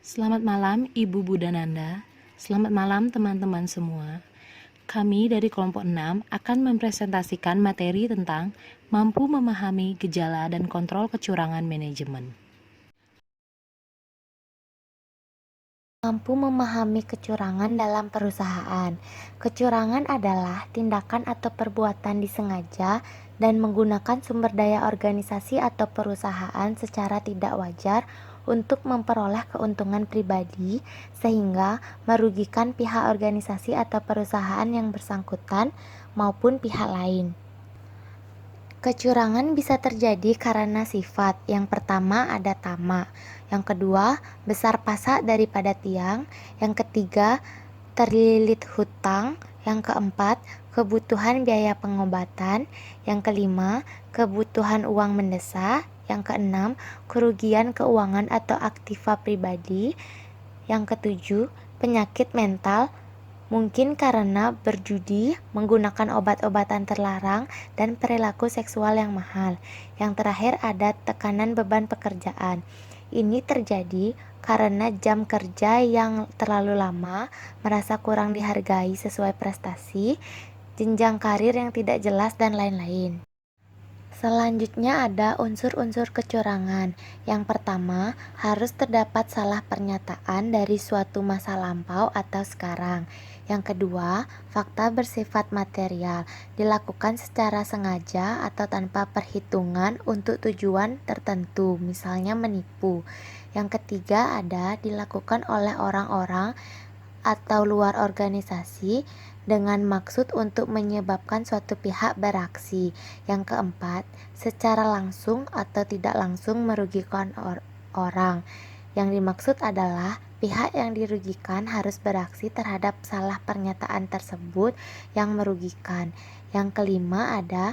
Selamat malam Ibu Budananda, selamat malam teman-teman semua. Kami dari kelompok 6 akan mempresentasikan materi tentang mampu memahami gejala dan kontrol kecurangan manajemen. Mampu memahami kecurangan dalam perusahaan. Kecurangan adalah tindakan atau perbuatan disengaja dan menggunakan sumber daya organisasi atau perusahaan secara tidak wajar untuk memperoleh keuntungan pribadi sehingga merugikan pihak organisasi atau perusahaan yang bersangkutan maupun pihak lain. Kecurangan bisa terjadi karena sifat. Yang pertama ada tamak, yang kedua besar pasak daripada tiang, yang ketiga terlilit hutang, yang keempat kebutuhan biaya pengobatan, yang kelima kebutuhan uang mendesak, yang keenam kerugian keuangan atau aktiva pribadi, yang ketujuh penyakit mental, mungkin karena berjudi, menggunakan obat-obatan terlarang, dan perilaku seksual yang mahal. Yang terakhir ada tekanan beban pekerjaan. Ini terjadi karena jam kerja yang terlalu lama, merasa kurang dihargai sesuai prestasi, jenjang karir yang tidak jelas, dan lain-lain. Selanjutnya ada unsur-unsur kecurangan. Yang pertama, harus terdapat salah pernyataan dari suatu masa lampau atau sekarang. Yang kedua, fakta bersifat material, dilakukan secara sengaja atau tanpa perhitungan untuk tujuan tertentu, misalnya menipu. Yang ketiga ada dilakukan oleh orang-orang atau luar organisasi dengan maksud untuk menyebabkan suatu pihak beraksi. Yang keempat, secara langsung atau tidak langsung merugikan orang. Yang dimaksud adalah pihak yang dirugikan harus beraksi terhadap salah pernyataan tersebut yang merugikan. Yang kelima ada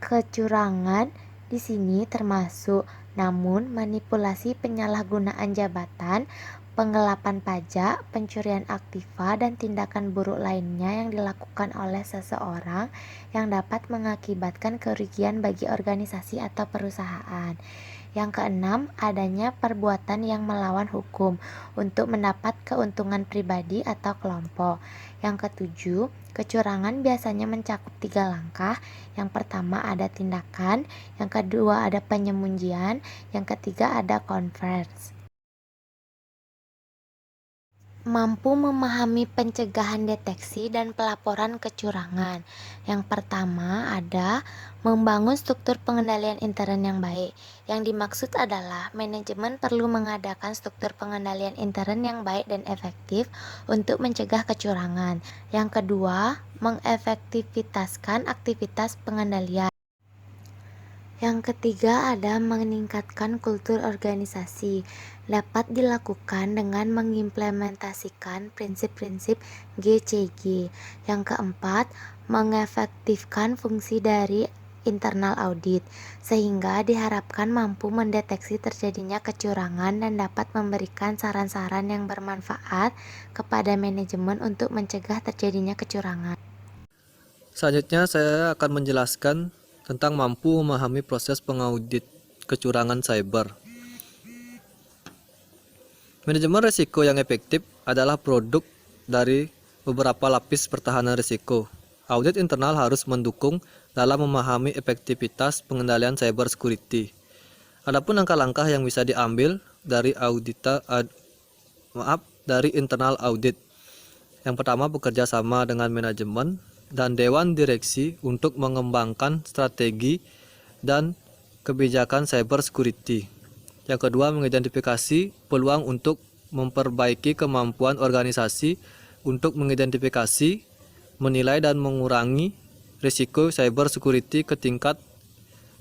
kecurangan di sini termasuk namun manipulasi penyalahgunaan jabatan, penggelapan pajak, pencurian aktiva, dan tindakan buruk lainnya yang dilakukan oleh seseorang yang dapat mengakibatkan kerugian bagi organisasi atau perusahaan. Yang keenam, adanya perbuatan yang melawan hukum untuk mendapat keuntungan pribadi atau kelompok. Yang ketujuh, kecurangan biasanya mencakup 3 langkah. Yang pertama ada tindakan, yang kedua ada penyembunyian, yang ketiga ada konvers. Mampu memahami pencegahan deteksi dan pelaporan kecurangan. Yang pertama ada membangun struktur pengendalian intern yang baik. Yang dimaksud adalah manajemen perlu mengadakan struktur pengendalian intern yang baik dan efektif untuk mencegah kecurangan. Yang kedua, mengefektivitaskan aktivitas pengendalian. Yang ketiga ada meningkatkan kultur organisasi. Dapat dilakukan dengan mengimplementasikan prinsip-prinsip GCG. Yang keempat, mengefektifkan fungsi dari internal audit, sehingga diharapkan mampu mendeteksi terjadinya kecurangan dan dapat memberikan saran-saran yang bermanfaat kepada manajemen untuk mencegah terjadinya kecurangan. Selanjutnya saya akan menjelaskan tentang mampu memahami proses pengaudit kecurangan cyber. Manajemen risiko yang efektif adalah produk dari beberapa lapis pertahanan risiko. Audit internal harus mendukung dalam memahami efektivitas pengendalian cyber security. Adapun langkah-langkah yang bisa diambil dari dari internal audit. Yang pertama, bekerja sama dengan manajemen dan dewan direksi untuk mengembangkan strategi dan kebijakan cyber security. Yang kedua, mengidentifikasi peluang untuk memperbaiki kemampuan organisasi untuk mengidentifikasi, menilai dan mengurangi risiko cyber security ke tingkat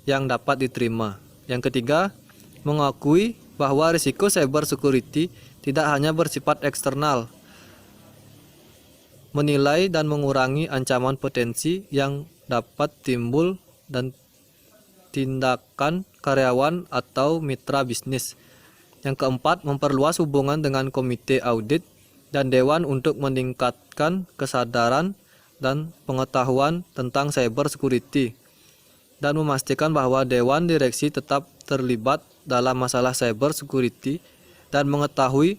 yang dapat diterima. Yang ketiga, mengakui bahwa risiko cyber security tidak hanya bersifat eksternal, menilai dan mengurangi ancaman potensi yang dapat timbul dan tindakan karyawan atau mitra bisnis. Yang keempat, memperluas hubungan dengan komite audit dan dewan untuk meningkatkan kesadaran dan pengetahuan tentang cyber security dan memastikan bahwa dewan direksi tetap terlibat dalam masalah cyber security dan mengetahui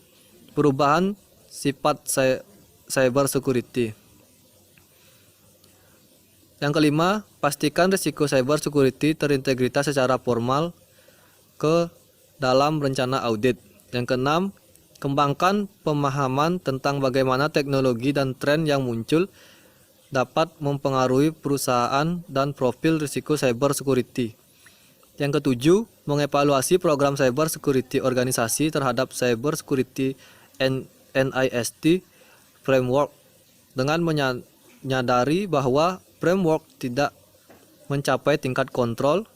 perubahan sifat cyber security. Yang kelima, pastikan risiko cyber security terintegritas secara formal ke dalam rencana audit. Yang keenam, kembangkan pemahaman tentang bagaimana teknologi dan tren yang muncul dapat mempengaruhi perusahaan dan profil risiko cyber security. Yang ketujuh, mengevaluasi program cyber security organisasi terhadap cyber security NIST framework dengan menyadari bahwa framework tidak mencapai tingkat kontrol.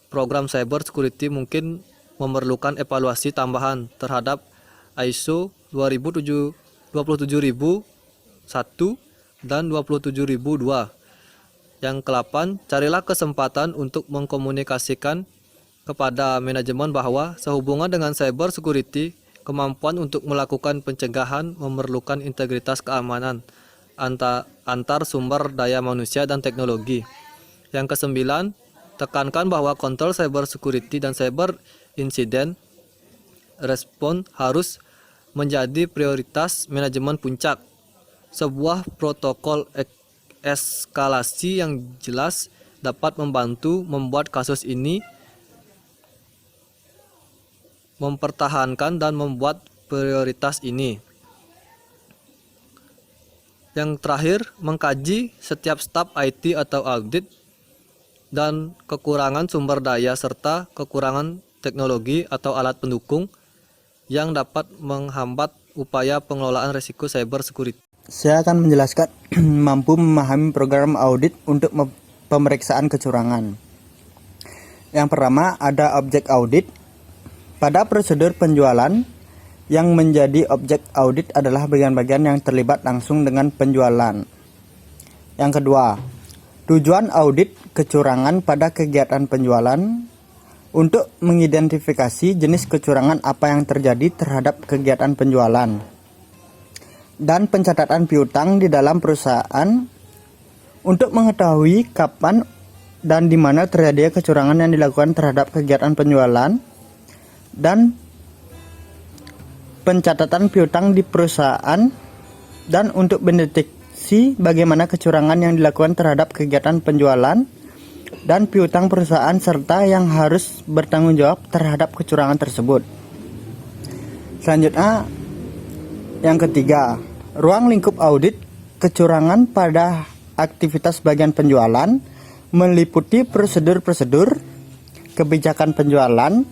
Program cyber security mungkin memerlukan evaluasi tambahan terhadap ISO 27001 dan 27002. Yang ke-8, carilah kesempatan untuk mengkomunikasikan kepada manajemen bahwa sehubungan dengan cyber security, kemampuan untuk melakukan pencegahan memerlukan integritas keamanan antar sumber daya manusia dan teknologi. Yang ke-9, tekankan bahwa kontrol cyber security dan cyber incident response harus menjadi prioritas manajemen puncak. Sebuah protokol eskalasi yang jelas dapat membantu membuat kasus ini mempertahankan dan membuat prioritas ini. Yang terakhir, mengkaji setiap staf IT atau audit dan kekurangan sumber daya serta kekurangan teknologi atau alat pendukung yang dapat menghambat upaya pengelolaan risiko cyber security. Saya akan menjelaskan mampu memahami program audit untuk pemeriksaan kecurangan. Yang pertama ada objek audit. Pada prosedur penjualan, yang menjadi objek audit adalah bagian-bagian yang terlibat langsung dengan penjualan. Yang kedua, tujuan audit kecurangan pada kegiatan penjualan untuk mengidentifikasi jenis kecurangan apa yang terjadi terhadap kegiatan penjualan dan pencatatan piutang di dalam perusahaan untuk mengetahui kapan dan di mana terjadi kecurangan yang dilakukan terhadap kegiatan penjualan dan pencatatan piutang di perusahaan dan untuk mendeteksi bagaimana kecurangan yang dilakukan terhadap kegiatan penjualan dan piutang perusahaan serta yang harus bertanggung jawab terhadap kecurangan tersebut. Selanjutnya, yang ketiga, ruang lingkup audit kecurangan pada aktivitas bagian penjualan meliputi prosedur-prosedur, kebijakan penjualan,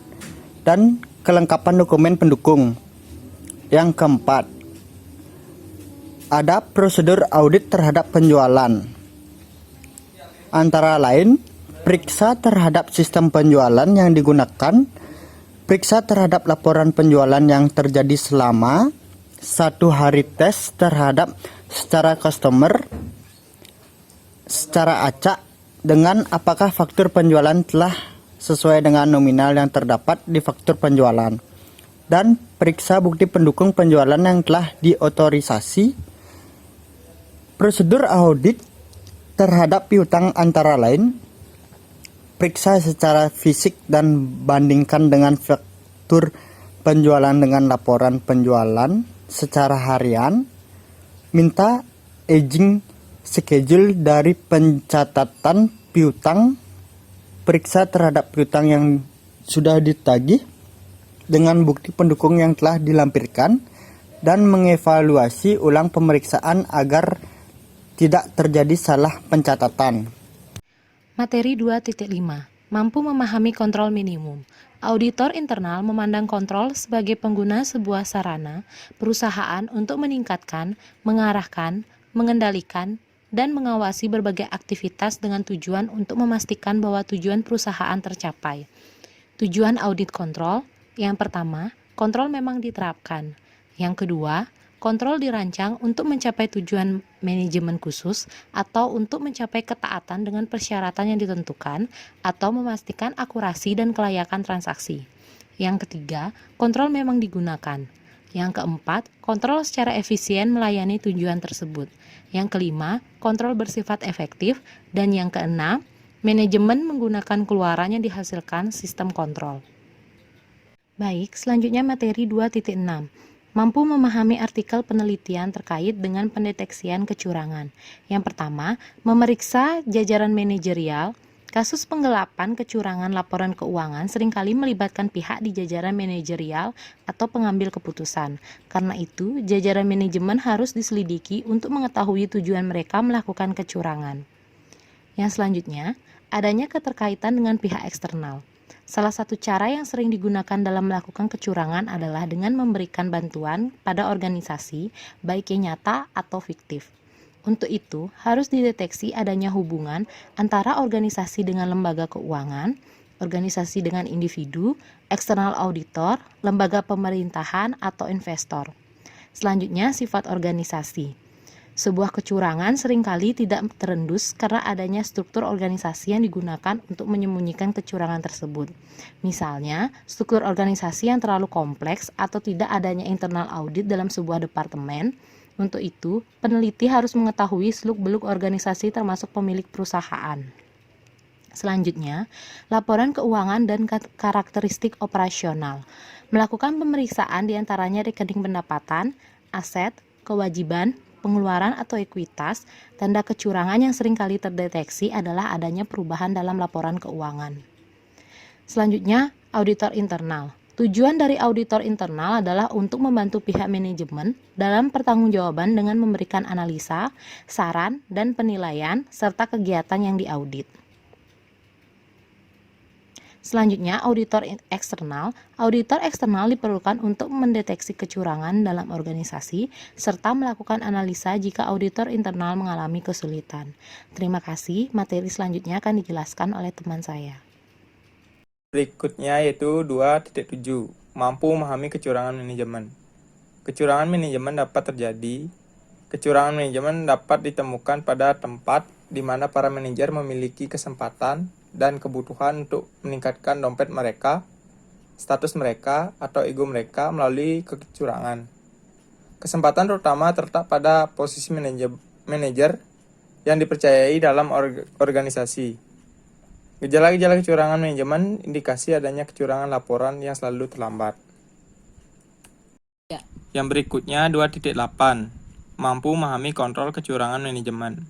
dan kelengkapan dokumen pendukung. Yang keempat, ada prosedur audit terhadap penjualan. Antara lain, periksa terhadap sistem penjualan yang digunakan, periksa terhadap laporan penjualan yang terjadi selama 1 hari, tes terhadap secara customer, secara acak dengan apakah faktur penjualan telah sesuai dengan nominal yang terdapat di faktur penjualan, dan periksa bukti pendukung penjualan yang telah diotorisasi. Prosedur audit terhadap piutang antara lain, periksa secara fisik dan bandingkan dengan faktur penjualan dengan laporan penjualan secara harian, minta aging schedule dari pencatatan piutang, periksa terhadap piutang yang sudah ditagih dengan bukti pendukung yang telah dilampirkan, dan mengevaluasi ulang pemeriksaan agar tidak terjadi salah pencatatan. Materi 2.5. Mampu memahami kontrol minimum. Auditor internal memandang kontrol sebagai pengguna sebuah sarana perusahaan untuk meningkatkan, mengarahkan, mengendalikan, dan mengawasi berbagai aktivitas dengan tujuan untuk memastikan bahwa tujuan perusahaan tercapai. Tujuan audit kontrol: yang pertama, kontrol memang diterapkan. Yang kedua, kontrol dirancang untuk mencapai tujuan manajemen khusus atau untuk mencapai ketaatan dengan persyaratan yang ditentukan atau memastikan akurasi dan kelayakan transaksi. Yang ketiga, kontrol memang digunakan. Yang keempat, kontrol secara efisien melayani tujuan tersebut. Yang kelima, kontrol bersifat efektif. Dan yang keenam, manajemen menggunakan keluaran yang dihasilkan sistem kontrol. Baik, selanjutnya materi 2.6. mampu memahami artikel penelitian terkait dengan pendeteksian kecurangan. Yang pertama, memeriksa jajaran manajerial. Kasus penggelapan kecurangan laporan keuangan seringkali melibatkan pihak di jajaran manajerial atau pengambil keputusan. Karena itu, jajaran manajemen harus diselidiki untuk mengetahui tujuan mereka melakukan kecurangan. Yang selanjutnya, adanya keterkaitan dengan pihak eksternal. Salah satu cara yang sering digunakan dalam melakukan kecurangan adalah dengan memberikan bantuan pada organisasi, baik yang nyata atau fiktif. Untuk itu, harus dideteksi adanya hubungan antara organisasi dengan lembaga keuangan, organisasi dengan individu, eksternal auditor, lembaga pemerintahan, atau investor. Selanjutnya, sifat organisasi. Sebuah kecurangan seringkali tidak terendus karena adanya struktur organisasi yang digunakan untuk menyembunyikan kecurangan tersebut. Misalnya, struktur organisasi yang terlalu kompleks atau tidak adanya internal audit dalam sebuah departemen. Untuk itu, peneliti harus mengetahui seluk-beluk organisasi termasuk pemilik perusahaan. Selanjutnya, laporan keuangan dan karakteristik operasional. Melakukan pemeriksaan diantaranya rekening pendapatan, aset, kewajiban, pengeluaran atau ekuitas. Tanda kecurangan yang seringkali terdeteksi adalah adanya perubahan dalam laporan keuangan. Selanjutnya, auditor internal. Tujuan dari auditor internal adalah untuk membantu pihak manajemen dalam pertanggungjawaban dengan memberikan analisa, saran, dan penilaian serta kegiatan yang diaudit. Selanjutnya, auditor eksternal. Auditor eksternal diperlukan untuk mendeteksi kecurangan dalam organisasi serta melakukan analisa jika auditor internal mengalami kesulitan. Terima kasih, materi selanjutnya akan dijelaskan oleh teman saya. Berikutnya yaitu 2.7, mampu memahami kecurangan manajemen. Kecurangan manajemen dapat terjadi. Kecurangan manajemen dapat ditemukan pada tempat di mana para manajer memiliki kesempatan dan kebutuhan untuk meningkatkan dompet mereka, status mereka, atau ego mereka melalui kecurangan. Kesempatan terutama terletak pada posisi manajer yang dipercayai dalam organisasi. Gejala-gejala kecurangan manajemen indikasi adanya kecurangan laporan yang selalu terlambat. Yang berikutnya 2.8, mampu memahami kontrol kecurangan manajemen.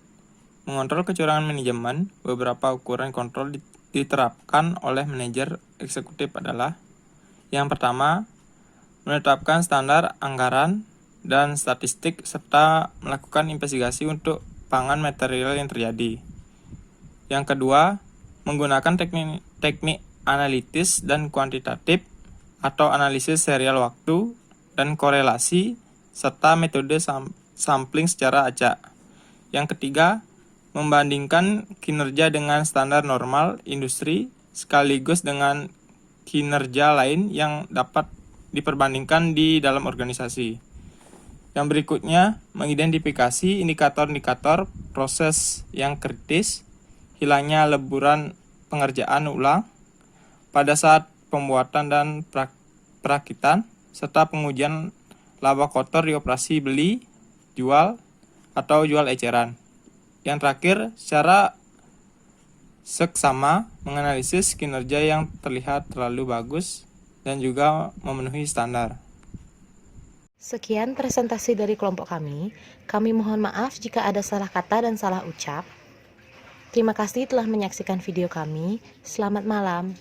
Mengontrol kecurangan manajemen, beberapa ukuran kontrol diterapkan oleh manajer eksekutif adalah: yang pertama, menetapkan standar anggaran dan statistik serta melakukan investigasi untuk pangan material yang terjadi. Yang kedua, menggunakan teknik analitis dan kuantitatif atau analisis serial waktu dan korelasi serta metode sampling secara acak. Yang ketiga, membandingkan kinerja dengan standar normal industri sekaligus dengan kinerja lain yang dapat diperbandingkan di dalam organisasi. Yang berikutnya, mengidentifikasi indikator-indikator proses yang kritis, hilangnya leburan pengerjaan ulang pada saat pembuatan dan perakitan, serta pengujian laba kotor di operasi beli, jual, atau jual eceran. Yang terakhir, secara seksama menganalisis kinerja yang terlihat terlalu bagus dan juga memenuhi standar. Sekian presentasi dari kelompok kami. Kami mohon maaf jika ada salah kata dan salah ucap. Terima kasih telah menyaksikan video kami. Selamat malam.